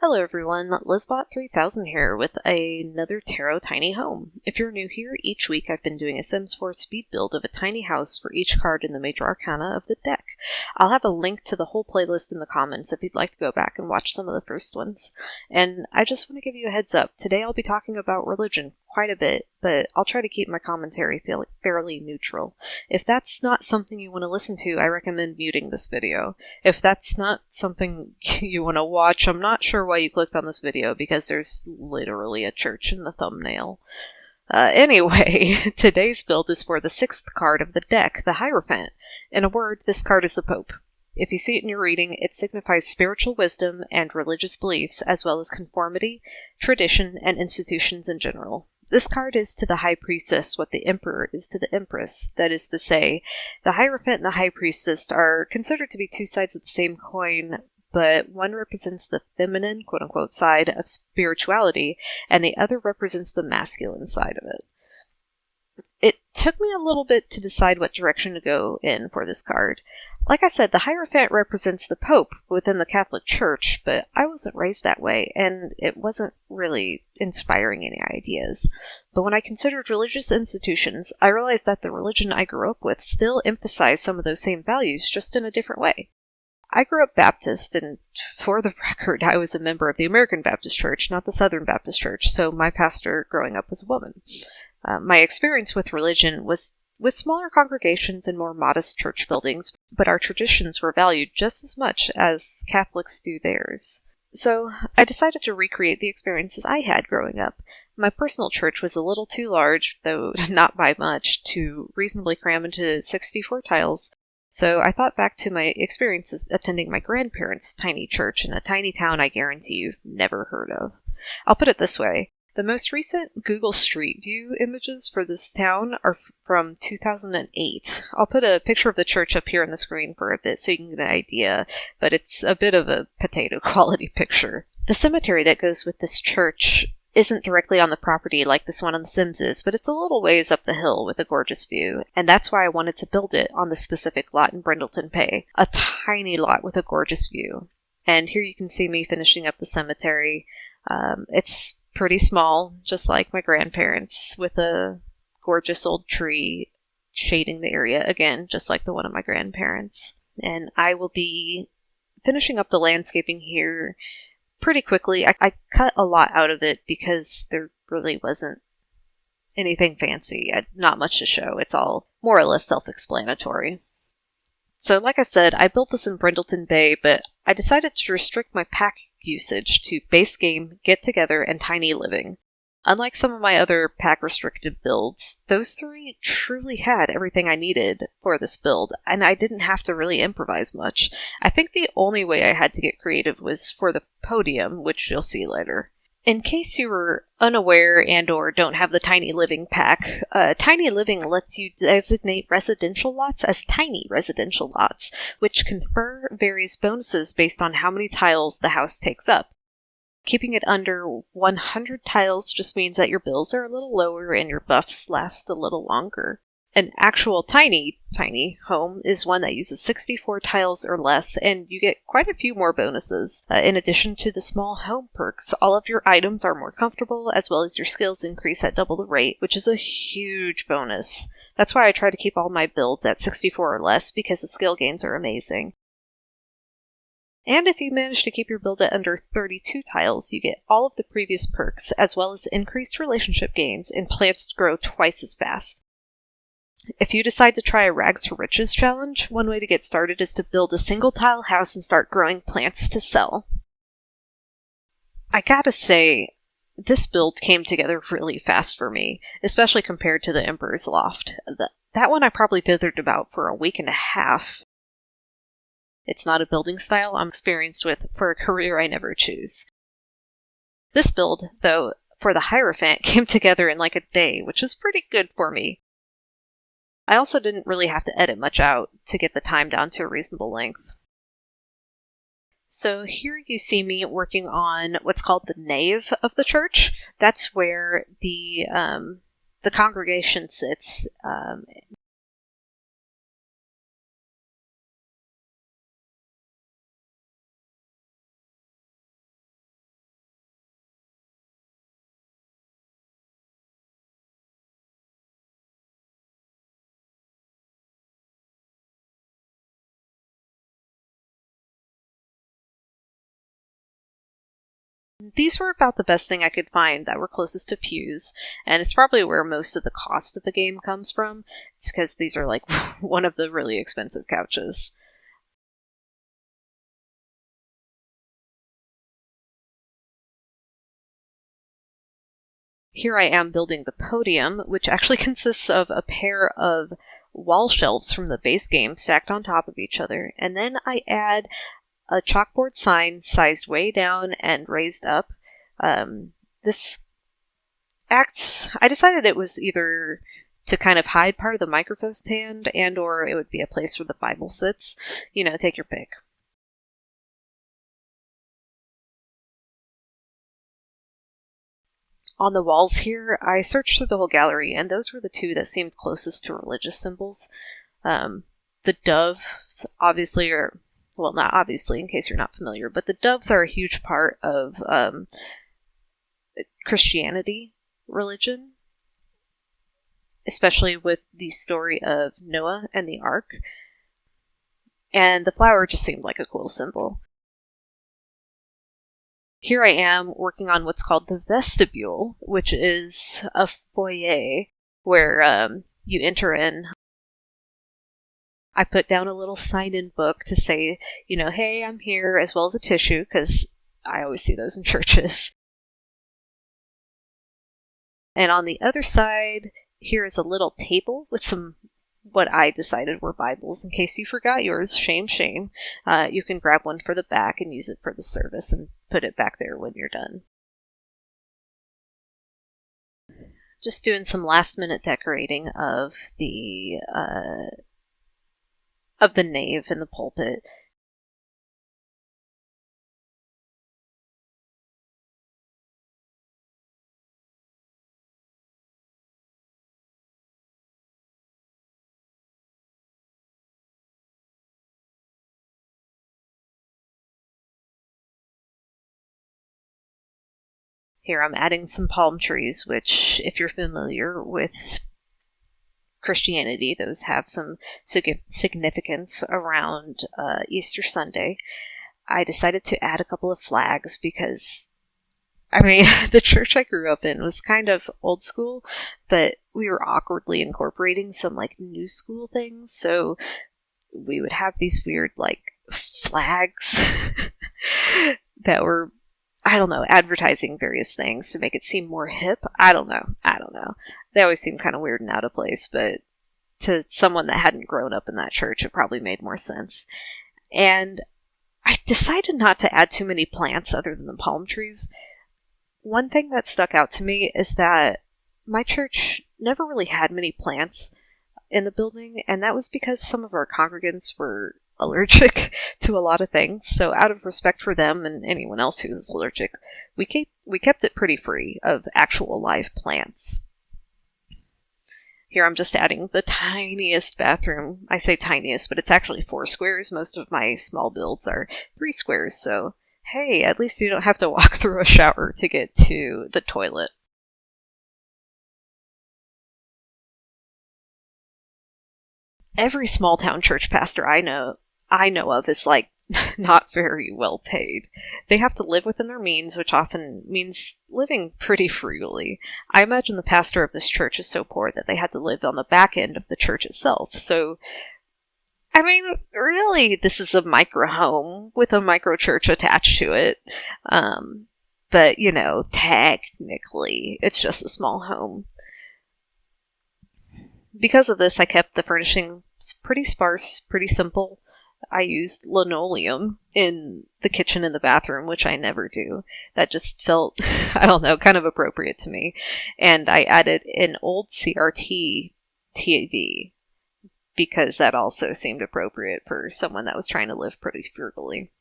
Hello everyone, Lizbot3000 here with another Tarot Tiny Home. If you're new here, each week I've been doing a Sims 4 speed build of a tiny house for each card in the major arcana of the deck. I'll have a link to the whole playlist in the comments if you'd like to go back and watch some of the first ones. And I just want to give you a heads up, today I'll be talking about religion quite a bit, but I'll try to keep my commentary fairly neutral. If that's not something you want to listen to, I recommend muting this video. If that's not something you want to watch, I'm not sure why you clicked on this video because there's literally a church in the thumbnail. Anyway, today's build is for the 6th card of the deck, the Hierophant. In a word, this card is the Pope. If you see it in your reading, it signifies spiritual wisdom and religious beliefs, as well as conformity, tradition, and institutions in general. This card is to the High Priestess what the Emperor is to the Empress. That is to say, the Hierophant and the High Priestess are considered to be two sides of the same coin, but one represents the feminine, quote-unquote, side of spirituality, and the other represents the masculine side of it. It took me a little bit to decide what direction to go in for this card. Like I said, the Hierophant represents the Pope within the Catholic Church, but I wasn't raised that way, and it wasn't really inspiring any ideas. But when I considered religious institutions, I realized that the religion I grew up with still emphasized some of those same values, just in a different way. I grew up Baptist, and for the record, I was a member of the American Baptist Church, not the Southern Baptist Church, so my pastor growing up was a woman. My experience with religion was with smaller congregations and more modest church buildings, but our traditions were valued just as much as Catholics do theirs. So I decided to recreate the experiences I had growing up. My personal church was a little too large, though not by much, to reasonably cram into 64 tiles. So I thought back to my experiences attending my grandparents' tiny church in a tiny town I guarantee you've never heard of. I'll put it this way. The most recent Google Street View images for this town are from 2008. I'll put a picture of the church up here on the screen for a bit so you can get an idea, but it's a bit of a potato quality picture. The cemetery that goes with this church isn't directly on the property like this one on The Sims is, but it's a little ways up the hill with a gorgeous view, and that's why I wanted to build it on the specific lot in Brindleton Bay, a tiny lot with a gorgeous view. And here you can see me finishing up the cemetery. It's pretty small, just like my grandparents, with a gorgeous old tree shading the area, again, just like the one of my grandparents. And I will be finishing up the landscaping here pretty quickly. I cut a lot out of it because there really wasn't anything fancy, not much to show. It's all more or less self-explanatory. So like I said, I built this in Brindleton Bay, but I decided to restrict my pack usage to base game, get together, and tiny living. Unlike some of my other pack-restricted builds, those three truly had everything I needed for this build, and I didn't have to really improvise much. I think the only way I had to get creative was for the podium, which you'll see later. In case you were unaware and/or don't have the Tiny Living pack, Tiny Living lets you designate residential lots as tiny residential lots, which confer various bonuses based on how many tiles the house takes up. Keeping it under 100 tiles just means that your bills are a little lower and your buffs last a little longer. An actual tiny home is one that uses 64 tiles or less, and you get quite a few more bonuses. In addition to the small home perks, all of your items are more comfortable, as well as your skills increase at double the rate, which is a huge bonus. That's why I try to keep all my builds at 64 or less, because the skill gains are amazing. And if you manage to keep your build at under 32 tiles, you get all of the previous perks, as well as increased relationship gains, and plants grow twice as fast. If you decide to try a Rags to Riches challenge, one way to get started is to build a single tile house and start growing plants to sell. I gotta say, this build came together really fast for me, especially compared to the Emperor's Loft. That one I probably dithered about for a week and a half. It's not a building style I'm experienced with for a career I never choose. This build, though, for the Hierophant came together in like a day, which was pretty good for me. I also didn't really have to edit much out to get the time down to a reasonable length. So here you see me working on what's called the nave of the church. That's where the congregation sits. These were about the best thing I could find that were closest to pews, and it's probably where most of the cost of the game comes from. It's because these are like one of the really expensive couches. Here I am building the podium, which actually consists of a pair of wall shelves from the base game stacked on top of each other, and then I add a chalkboard sign sized way down and raised up. This acts, I decided it was either to kind of hide part of the microphone stand and or it would be a place where the Bible sits. Take your pick. On the walls here, I searched through the whole gallery, and those were the two that seemed closest to religious symbols. The doves, obviously, are, well, not obviously, in case you're not familiar, but the doves are a huge part of Christianity religion, especially with the story of Noah and the ark. And the flower just seemed like a cool symbol. Here I am working on what's called the vestibule, which is a foyer where you enter in. I put down a little sign-in book to say, hey, I'm here, as well as a tissue, because I always see those in churches. And on the other side, here is a little table with some what I decided were Bibles. In case you forgot yours, shame, shame. You can grab one for the back and use it for the service and put it back there when you're done. Just doing some last minute decorating of the nave and the pulpit. Here I'm adding some palm trees, which, if you're familiar with Christianity, those have some significance around Easter Sunday. I decided to add a couple of flags because, the church I grew up in was kind of old school, but we were awkwardly incorporating some new school things, so we would have these weird flags that were, I don't know, advertising various things to make it seem more hip. I don't know. They always seem kind of weird and out of place, but to someone that hadn't grown up in that church, it probably made more sense. And I decided not to add too many plants other than the palm trees. One thing that stuck out to me is that my church never really had many plants in the building, and that was because some of our congregants were allergic to a lot of things. So out of respect for them and anyone else who was allergic, we kept it pretty free of actual live plants. Here I'm just adding the tiniest bathroom. I say tiniest, but it's actually 4 squares. Most of my small builds are 3 squares, so hey, at least you don't have to walk through a shower to get to the toilet. Every small town church pastor I know of is not very well paid. They have to live within their means, which often means living pretty frugally. I imagine the pastor of this church is so poor that they had to live on the back end of the church itself. So, really, this is a micro home with a micro church attached to it. But, technically, it's just a small home. Because of this, I kept the furnishings pretty sparse, pretty simple. I used linoleum in the kitchen and the bathroom, which I never do. That just felt, I don't know, kind of appropriate to me. And I added an old CRT TV because that also seemed appropriate for someone that was trying to live pretty frugally.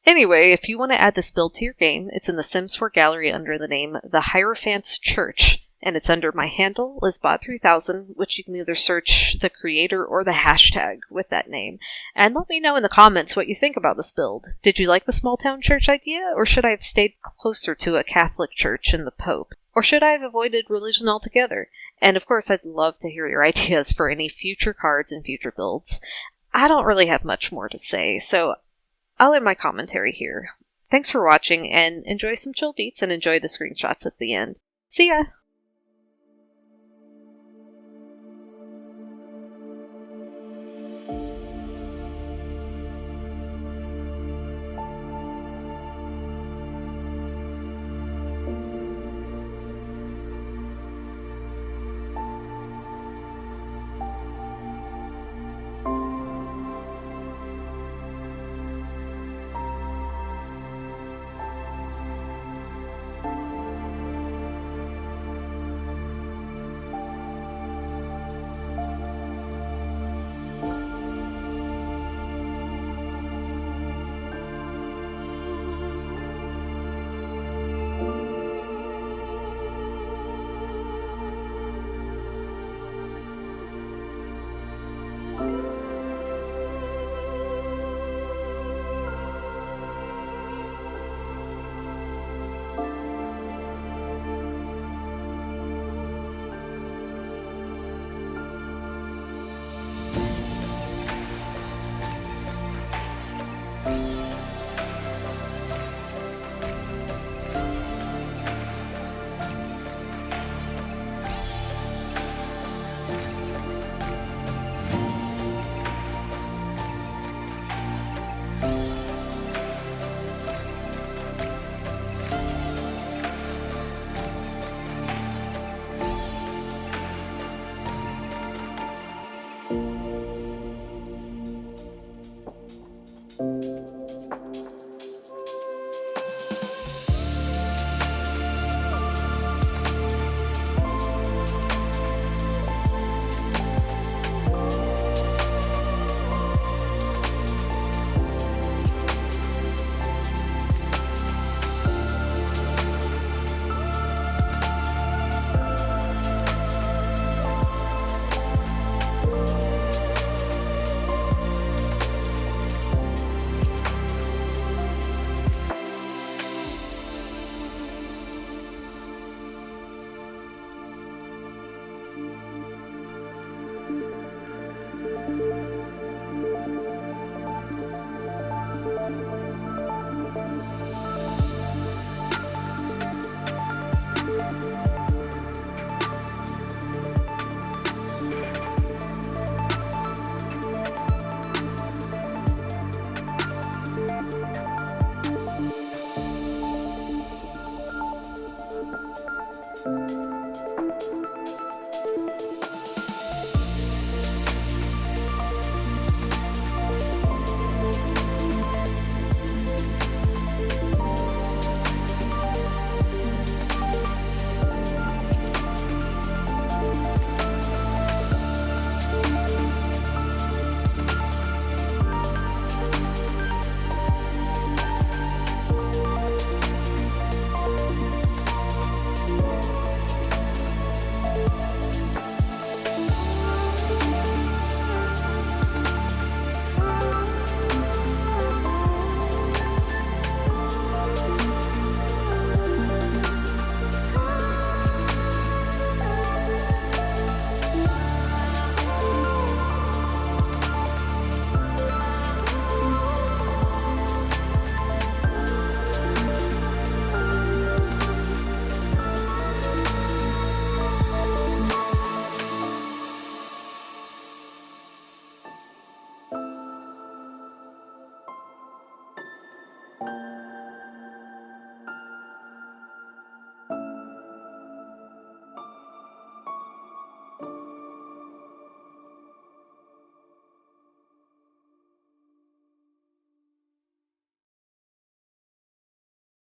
Anyway, if you want to add this build to your game, it's in the Sims 4 gallery under the name The Hierophant's Church, and it's under my handle, LizBot3000, which you can either search the creator or the hashtag with that name. And let me know in the comments what you think about this build. Did you like the small town church idea, or should I have stayed closer to a Catholic church and the Pope? Or should I have avoided religion altogether? And of course, I'd love to hear your ideas for any future cards and future builds. I don't really have much more to say, so I'll end my commentary here. Thanks for watching, and enjoy some chill beats and enjoy the screenshots at the end. See ya!